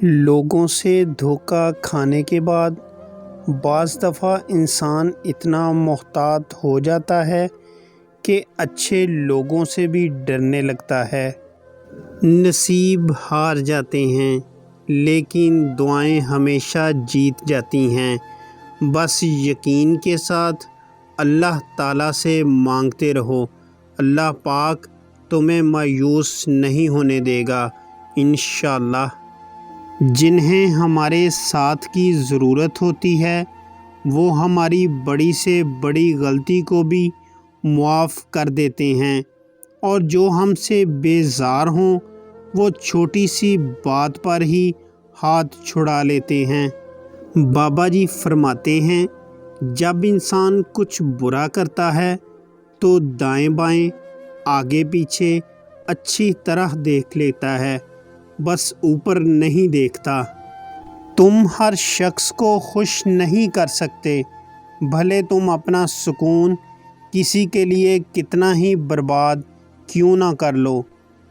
لوگوں سے دھوکہ کھانے کے بعد بعض دفعہ انسان اتنا محتاط ہو جاتا ہے کہ اچھے لوگوں سے بھی ڈرنے لگتا ہے۔ نصیب ہار جاتے ہیں لیکن دعائیں ہمیشہ جیت جاتی ہیں۔ بس یقین کے ساتھ اللہ تعالیٰ سے مانگتے رہو، اللہ پاک تمہیں مایوس نہیں ہونے دے گا انشاءاللہ۔ جنہیں ہمارے ساتھ کی ضرورت ہوتی ہے وہ ہماری بڑی سے بڑی غلطی کو بھی معاف کر دیتے ہیں، اور جو ہم سے بیزار ہوں وہ چھوٹی سی بات پر ہی ہاتھ چھڑا لیتے ہیں۔ بابا جی فرماتے ہیں، جب انسان کچھ برا کرتا ہے تو دائیں بائیں آگے پیچھے اچھی طرح دیکھ لیتا ہے، بس اوپر نہیں دیکھتا۔ تم ہر شخص کو خوش نہیں کر سکتے، بھلے تم اپنا سکون کسی کے لیے کتنا ہی برباد کیوں نہ کر لو،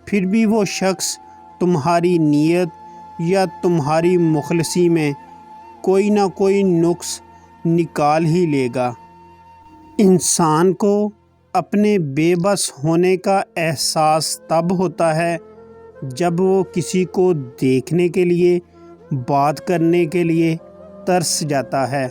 پھر بھی وہ شخص تمہاری نیت یا تمہاری مخلصی میں کوئی نہ کوئی نقص نکال ہی لے گا۔ انسان کو اپنے بے بس ہونے کا احساس تب ہوتا ہے جب وہ کسی کو دیکھنے کے لیے، بات کرنے کے لیے ترس جاتا ہے۔